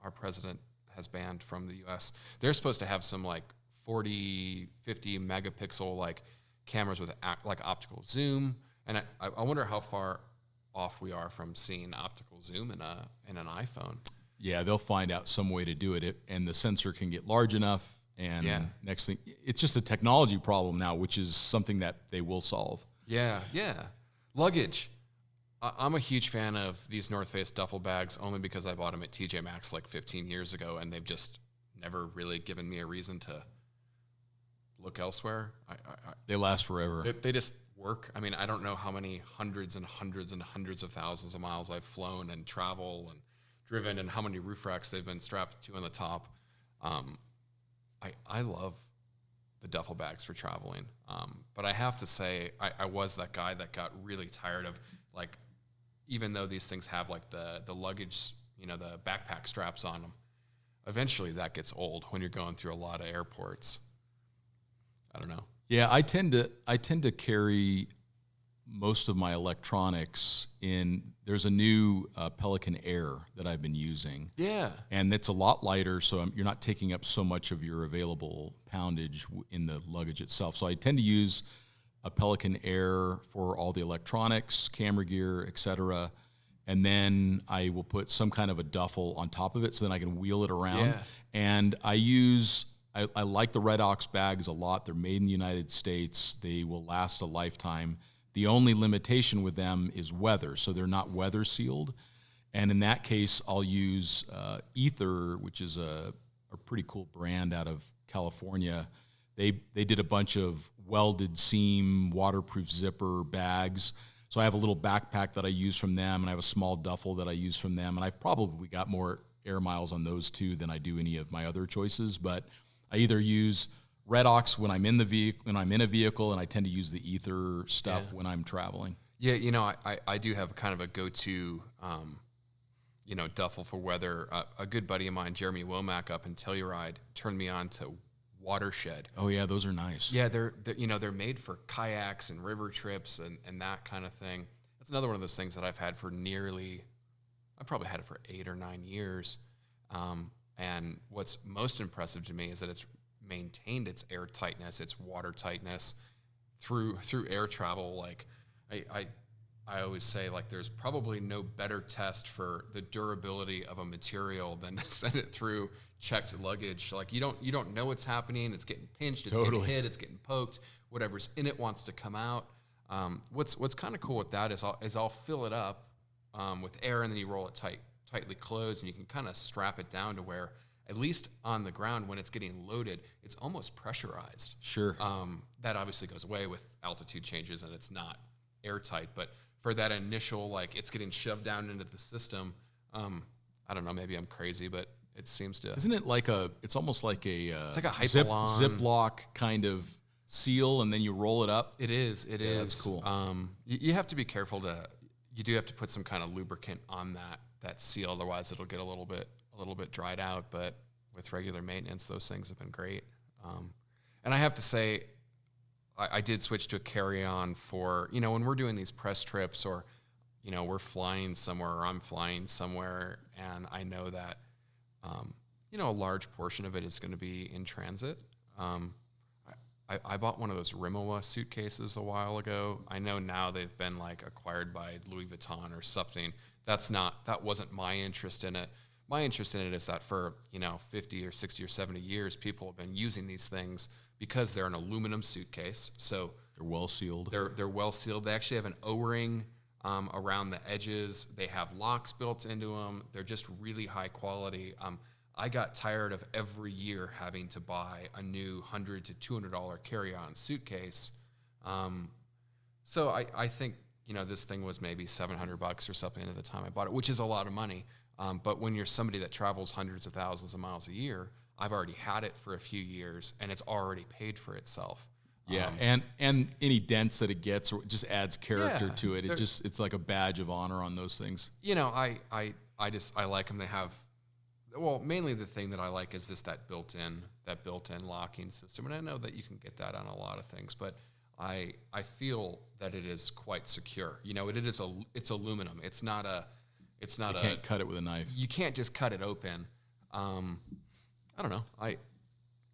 [SPEAKER 2] our president has banned from the U.S. They're supposed to have some like 40, 50 megapixel like cameras with like optical zoom, and I wonder how far off we are from seeing optical zoom in an iPhone.
[SPEAKER 1] Yeah, they'll find out some way to do it, and the sensor can get large enough. And next thing, it's just a technology problem now, which is something that they will solve.
[SPEAKER 2] Yeah. Luggage. I'm a huge fan of these North Face duffel bags only because I bought them at TJ Maxx like 15 years ago, and they've just never really given me a reason to look elsewhere.
[SPEAKER 1] They last forever.
[SPEAKER 2] They just work. I mean, I don't know how many hundreds and hundreds and hundreds of thousands of miles I've flown and traveled and driven, and how many roof racks they've been strapped to on the top. I love the duffel bags for traveling. But I have to say, I was that guy that got really tired of, like, even though these things have like the luggage, the backpack straps on them, eventually that gets old when you're going through a lot of airports. I don't know.
[SPEAKER 1] Yeah, I tend to carry most of my electronics in. There's a new Pelican Air that I've been using.
[SPEAKER 2] Yeah,
[SPEAKER 1] and it's a lot lighter, so you're not taking up so much of your available poundage in the luggage itself. So I tend to use a Pelican Air for all the electronics, camera gear, etc. And then I will put some kind of a duffel on top of it, so then I can wheel it around.
[SPEAKER 2] Yeah.
[SPEAKER 1] And I like the Red Ox bags a lot. They're made in the United States. They will last a lifetime. The only limitation with them is weather, so they're not weather sealed. And in that case, I'll use Ether, which is a pretty cool brand out of California. They did a bunch of welded seam, waterproof zipper bags. So I have a little backpack that I use from them, and I have a small duffel that I use from them. And I've probably got more air miles on those two than I do any of my other choices. But I either use Red Ox when I'm in a vehicle, and I tend to use the Ether stuff when I'm traveling.
[SPEAKER 2] Yeah, I do have kind of a go-to, duffel for weather. A good buddy of mine, Jeremy Womack, up in Telluride, turned me on to Watershed.
[SPEAKER 1] Oh yeah, those are nice.
[SPEAKER 2] Yeah, they're made for kayaks and river trips and that kind of thing. That's another one of those things that I've had for I probably had it for 8 or 9 years. And what's most impressive to me is that it's maintained its air tightness, its water tightness, through air travel, like I always say, like, there's probably no better test for the durability of a material than to send it through checked luggage. Like, you don't know what's happening. It's getting pinched, it's getting hit, it's getting poked. Whatever's in it wants to come out. What's kind of cool with that is I'll fill it up with air, and then you roll it tightly closed, and you can kind of strap it down to where, at least on the ground when it's getting loaded, it's almost pressurized.
[SPEAKER 1] Sure.
[SPEAKER 2] That obviously goes away with altitude changes, and it's not airtight, but for that initial, like, it's getting shoved down into the system. I don't know, maybe I'm crazy, but it seems to.
[SPEAKER 1] Isn't it like it's almost like it's
[SPEAKER 2] like a
[SPEAKER 1] Ziploc kind of seal, and then you roll it up?
[SPEAKER 2] It is.
[SPEAKER 1] That's cool.
[SPEAKER 2] You have to be careful you do have to put some kind of lubricant on that seal, otherwise it'll get a little bit dried out, but with regular maintenance, those things have been great. And I have to say, I did switch to a carry-on for, when we're doing these press trips, or, we're flying somewhere, or I'm flying somewhere, and I know that, a large portion of it is going to be in transit. I bought one of those Rimowa suitcases a while ago. I know now they've been, like, acquired by Louis Vuitton or something. That wasn't my interest in it. My interest in it is that for, 50 or 60 or 70 years, people have been using these things because they're an aluminum suitcase. So
[SPEAKER 1] they're well sealed.
[SPEAKER 2] They're well sealed. They actually have an O-ring around the edges. They have locks built into them. They're just really high quality. I got tired of every year having to buy a new $100 to $200 carry-on suitcase. So I think, this thing was maybe $700 or something at the time I bought it, which is a lot of money. But when you're somebody that travels hundreds of thousands of miles a year, I've already had it for a few years, and it's already paid for itself.
[SPEAKER 1] Yeah, and any dents that it gets just adds character to it. It's like a badge of honor on those things.
[SPEAKER 2] I like them. They have, mainly the thing that I like is just that built-in locking system, and I know that you can get that on a lot of things, but I feel that it is quite secure. It's aluminum. It's not you
[SPEAKER 1] can't cut it with a knife.
[SPEAKER 2] You can't just cut it open. I don't know.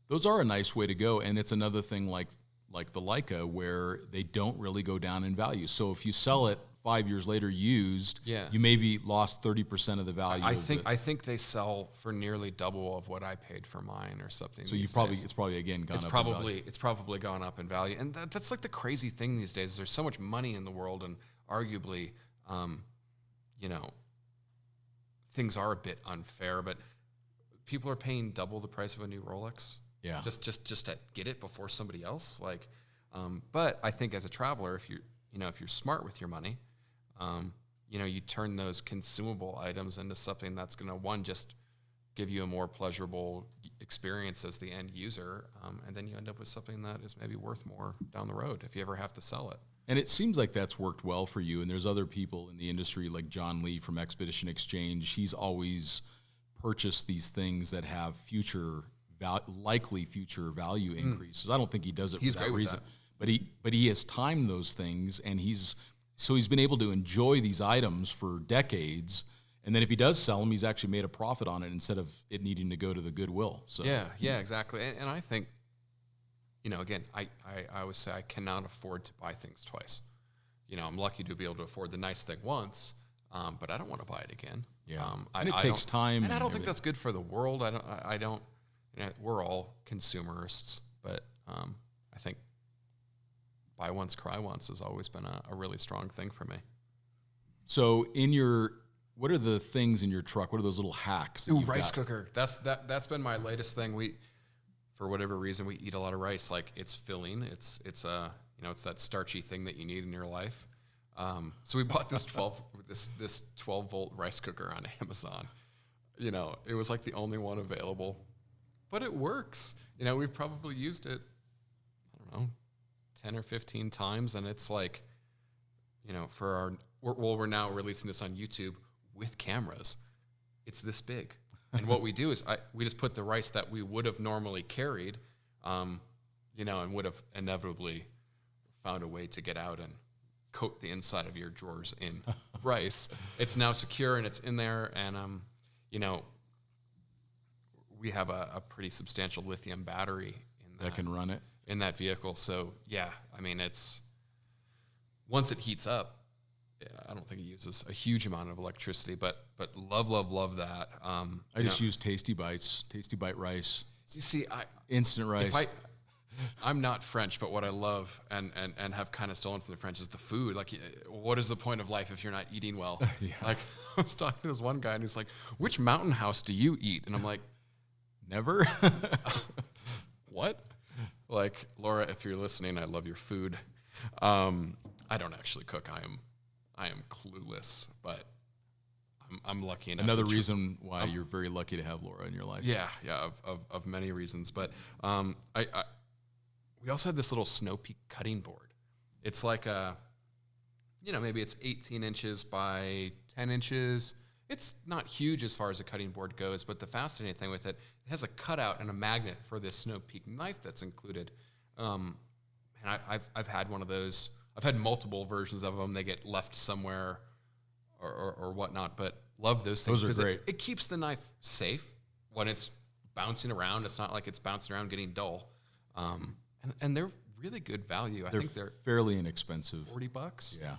[SPEAKER 1] Those are a nice way to go, and it's another thing like the Leica where they don't really go down in value. So if you sell it 5 years later used, you maybe lost 30% of the value.
[SPEAKER 2] I think they sell for nearly double of what I paid for mine or something.
[SPEAKER 1] So it's probably again gone up.
[SPEAKER 2] It's probably gone up in value, and that's like the crazy thing these days. There's so much money in the world, and arguably, things are a bit unfair, but people are paying double the price of a new Rolex.
[SPEAKER 1] Yeah.
[SPEAKER 2] Just to get it before somebody else. Like, but I think as a traveler, if you're smart with your money, you turn those consumable items into something that's going to, just give you a more pleasurable experience as the end user. And then you end up with something that is maybe worth more down the road if you ever have to sell it.
[SPEAKER 1] And it seems like that's worked well for you. And there's other people in the industry like John Lee from Expedition Exchange. He's always purchased these things that have likely future value increases. I don't think he does it for that reason. But he has timed those things, and he's been able to enjoy these items for decades. And then if he does sell them, he's actually made a profit on it instead of it needing to go to the Goodwill. So
[SPEAKER 2] yeah, exactly. And I think, again, I always say I cannot afford to buy things twice. I'm lucky to be able to afford the nice thing once, but I don't want to buy it again.
[SPEAKER 1] Yeah, and it takes time.
[SPEAKER 2] And I don't think that's good for the world. I don't. We're all consumerists, but I think buy once, cry once has always been a really strong thing for me.
[SPEAKER 1] So what are the things in your truck? What are those little hacks?
[SPEAKER 2] Rice cooker. That's been my latest thing. For whatever reason, we eat a lot of rice. Like, it's filling. It's that starchy thing that you need in your life. So we bought this 12-volt rice cooker on Amazon. It was like the only one available, but it works. We've probably used it, I don't know, 10 or 15 times, and it's like, we're now releasing this on YouTube with cameras. It's this big. And what we do is we just put the rice that we would have normally carried, and would have inevitably found a way to get out and coat the inside of your drawers in rice. It's now secure, and it's in there, and we have a pretty substantial lithium battery in
[SPEAKER 1] that can run it.
[SPEAKER 2] in that vehicle. So yeah, I mean, it's once it heats up, yeah, I don't think it uses a huge amount of electricity, but love that.
[SPEAKER 1] I just use Tasty Bite rice.
[SPEAKER 2] You see,
[SPEAKER 1] Instant rice.
[SPEAKER 2] I'm not French, but what I love and have kind of stolen from the French is the food. Like, what is the point of life if you're not eating well?
[SPEAKER 1] Yeah.
[SPEAKER 2] Like, I was talking to this one guy, and he's like, "Which mountain house do you eat?" And I'm like,
[SPEAKER 1] "Never."
[SPEAKER 2] What? Like, Laura, if you're listening, I love your food. I don't actually cook. I am clueless, but I'm lucky enough.
[SPEAKER 1] Another reason why you're very lucky to have Laura in your life.
[SPEAKER 2] Yeah, of many reasons. But we also had this little Snow Peak cutting board. It's like maybe it's 18 inches by 10 inches. It's not huge as far as a cutting board goes, but the fascinating thing with it, it has a cutout and a magnet for this Snow Peak knife that's included. And I've had one of those. I've had multiple versions of them. They get left somewhere or whatnot, but love those things.
[SPEAKER 1] Those are great.
[SPEAKER 2] It keeps the knife safe when it's bouncing around. It's not like it's bouncing around getting dull. And they're really good value. I think they're
[SPEAKER 1] fairly inexpensive.
[SPEAKER 2] $40.
[SPEAKER 1] Yeah.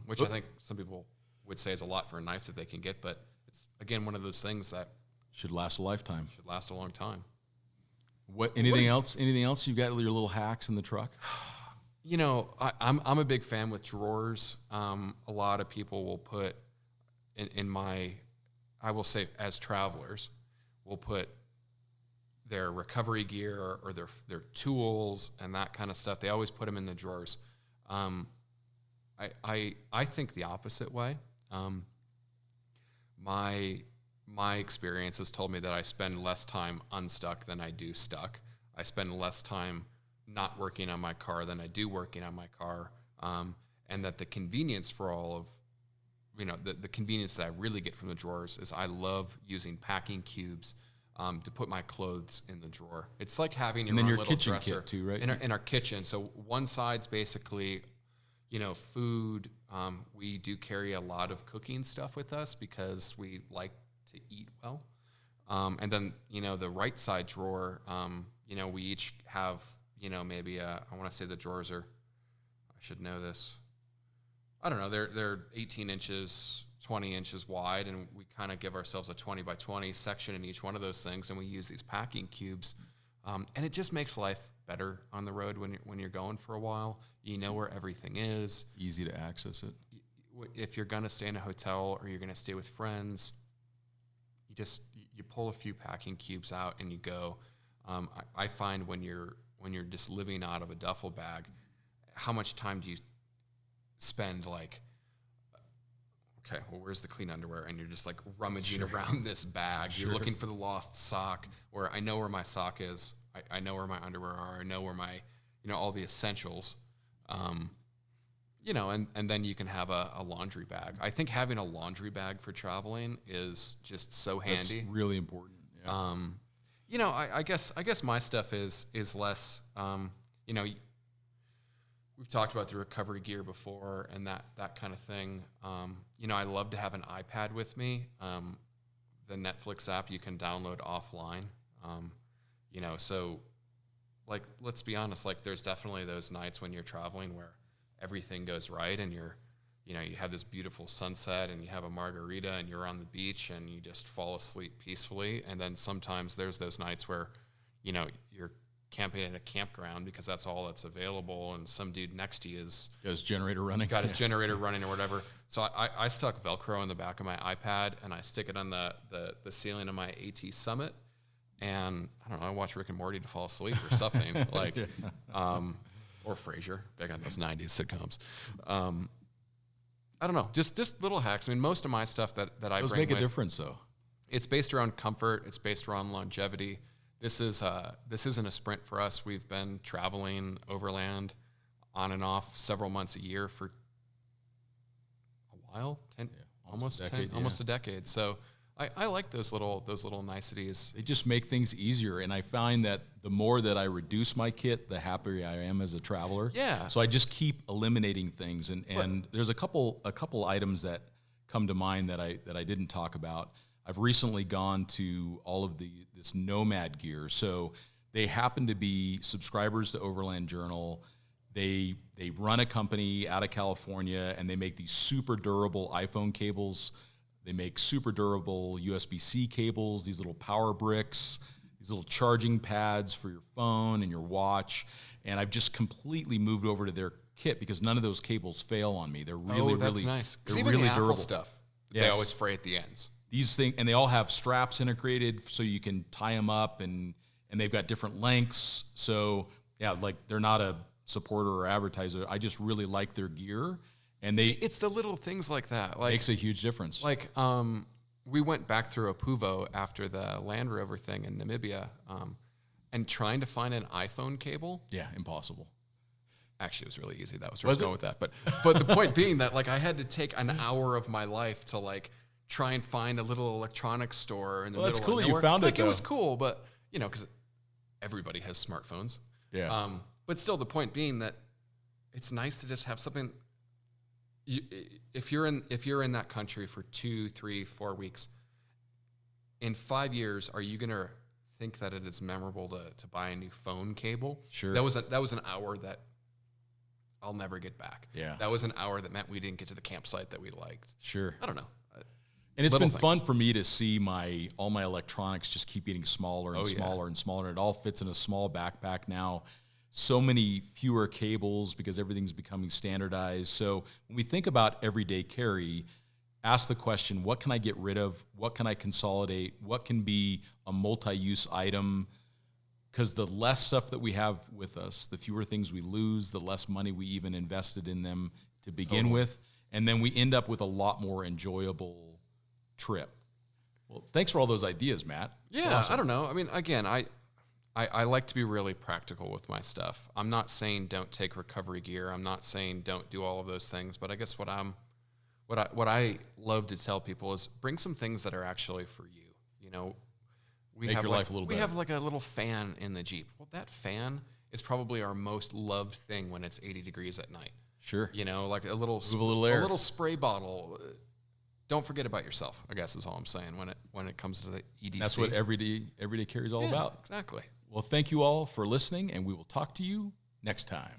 [SPEAKER 2] Which I think some people would say is a lot for a knife that they can get, but it's, again, one of those things that
[SPEAKER 1] should last a lifetime.
[SPEAKER 2] Should last a long time.
[SPEAKER 1] Anything else? Anything else? You've got your little hacks in the truck?
[SPEAKER 2] You know, I'm a big fan with drawers. A lot of people will put I will say as travelers, will put their recovery gear or their tools and that kind of stuff. They always put them in the drawers. I think the opposite way. My experience has told me that I spend less time unstuck than I do stuck. I spend less time not working on my car than I do working on my car. And that the convenience for all of, the convenience that I really get from the drawers is I love using packing cubes to put my clothes in the drawer. It's like having your own little
[SPEAKER 1] kitchen
[SPEAKER 2] dresser
[SPEAKER 1] kit too, right?
[SPEAKER 2] In our kitchen. So one side's basically, food. We do carry a lot of cooking stuff with us because we like to eat well. And then, the right side drawer, we each have, maybe I want to say the drawers are, I should know this. I don't know. They're 18 inches, 20 inches wide, and we kind of give ourselves a 20 by 20 section in each one of those things, and we use these packing cubes. And it just makes life better on the road when you're going for a while. You know where everything is.
[SPEAKER 1] Easy to access it.
[SPEAKER 2] If you're going to stay in a hotel or you're going to stay with friends, you pull a few packing cubes out and you go. I find when you're just living out of a duffel bag, how much time do you spend like, okay, well, where's the clean underwear? And you're just like rummaging around this bag. You're looking for the lost sock, where I know where my sock is. I know where my underwear are. I know where my, all the essentials. And then you can have a laundry bag. I think having a laundry bag for traveling is just so handy.
[SPEAKER 1] That's really important. Yeah.
[SPEAKER 2] I guess my stuff is less, we've talked about the recovery gear before and that kind of thing. I love to have an iPad with me. The Netflix app you can download offline. So like, let's be honest, like there's definitely those nights when you're traveling where everything goes right and you have this beautiful sunset and you have a margarita and you're on the beach and you just fall asleep peacefully. And then sometimes there's those nights where, you're camping in a campground because that's all that's available, and some dude next to you
[SPEAKER 1] got his generator running
[SPEAKER 2] or whatever. So I stuck Velcro on the back of my iPad and I stick it on the ceiling of my AT Summit, and I don't know, I watch Rick and Morty to fall asleep or something like, or Frasier, big on those 90s sitcoms. I don't know, just little hacks. I mean, most of my stuff that I
[SPEAKER 1] those
[SPEAKER 2] bring
[SPEAKER 1] make a difference though.
[SPEAKER 2] It's based around comfort. It's based around longevity. This isn't a sprint for us. We've been traveling overland on and off several months a year for a while, almost a decade. So I like those little niceties.
[SPEAKER 1] They just make things easier, and I find that the more that I reduce my kit, the happier I am as a traveler.
[SPEAKER 2] Yeah.
[SPEAKER 1] So I just keep eliminating things, and there's a couple items that come to mind that I didn't talk about. I've recently gone to all of this nomad gear. So They happen to be subscribers to Overland Journal. They run a company out of California, and they make these super durable iPhone cables. They make super durable USB-C cables, these little power bricks, these little charging pads for your phone and your watch. And I've just completely moved over to their kit because none of those cables fail on me. They're really,
[SPEAKER 2] that's nice.
[SPEAKER 1] They're
[SPEAKER 2] Even
[SPEAKER 1] really
[SPEAKER 2] the Apple
[SPEAKER 1] durable
[SPEAKER 2] stuff,
[SPEAKER 1] Yeah,
[SPEAKER 2] they
[SPEAKER 1] it's-
[SPEAKER 2] always fray at the ends.
[SPEAKER 1] These things, and they all have straps integrated so you can tie them up, and they've got different lengths. So yeah, like they're not a supporter or advertiser. I just really like their gear, and
[SPEAKER 2] It's the little things like that. Like,
[SPEAKER 1] makes a huge difference.
[SPEAKER 2] Like, we went back through a Puvo after the Land Rover thing in Namibia, and trying to find an iPhone cable.
[SPEAKER 1] Yeah, impossible.
[SPEAKER 2] Actually, it was really easy. That was
[SPEAKER 1] Was
[SPEAKER 2] wrong
[SPEAKER 1] it?
[SPEAKER 2] with that. But the point being that, like, I had to take an hour of my life to, like, try and find a little electronics store in the
[SPEAKER 1] Well, that's
[SPEAKER 2] middle
[SPEAKER 1] cool
[SPEAKER 2] of
[SPEAKER 1] that you
[SPEAKER 2] nowhere.
[SPEAKER 1] found it,
[SPEAKER 2] Like, it was
[SPEAKER 1] though.
[SPEAKER 2] cool, but, because everybody has smartphones.
[SPEAKER 1] Yeah.
[SPEAKER 2] But still, the point being that it's nice to just have something. If you're in that country for 2, 3, 4 weeks, in 5 years, are you gonna think that it is memorable to buy a new phone cable?
[SPEAKER 1] Sure.
[SPEAKER 2] That was an hour that I'll never get back.
[SPEAKER 1] Yeah.
[SPEAKER 2] That was an hour that meant we didn't get to the campsite that we liked.
[SPEAKER 1] Sure.
[SPEAKER 2] I don't know.
[SPEAKER 1] And it's
[SPEAKER 2] Little
[SPEAKER 1] been fun
[SPEAKER 2] things.
[SPEAKER 1] for me to see all my electronics just keep getting smaller and
[SPEAKER 2] Oh, yeah.
[SPEAKER 1] smaller and smaller. And it all fits in a small backpack now. So many fewer cables because everything's becoming standardized. So when we think about everyday carry, ask the question, what can I get rid of? What can I consolidate? What can be a multi-use item? Because the less stuff that we have with us, the fewer things we lose, the less money we even invested in them to begin with. And then we end up with a lot more enjoyable trip. Well, thanks for all those ideas, Matt. It's
[SPEAKER 2] Yeah,
[SPEAKER 1] awesome.
[SPEAKER 2] I don't know. I mean, again, I like to be really practical with my stuff. I'm not saying don't take recovery gear. I'm not saying don't do all of those things. But I guess what I love to tell people is bring some things that are actually for you. We
[SPEAKER 1] Make
[SPEAKER 2] have
[SPEAKER 1] your
[SPEAKER 2] like,
[SPEAKER 1] life a little
[SPEAKER 2] we
[SPEAKER 1] better.
[SPEAKER 2] have like a little fan in the Jeep. Well, that fan is probably our most loved thing when it's 80 degrees at night.
[SPEAKER 1] Sure.
[SPEAKER 2] Like a little
[SPEAKER 1] Move a little air.
[SPEAKER 2] a little spray bottle. Don't forget about yourself, I guess is all I'm saying when it comes to the EDC.
[SPEAKER 1] That's what everyday carry is all about.
[SPEAKER 2] Exactly.
[SPEAKER 1] Well, thank you all for listening, and we will talk to you next time.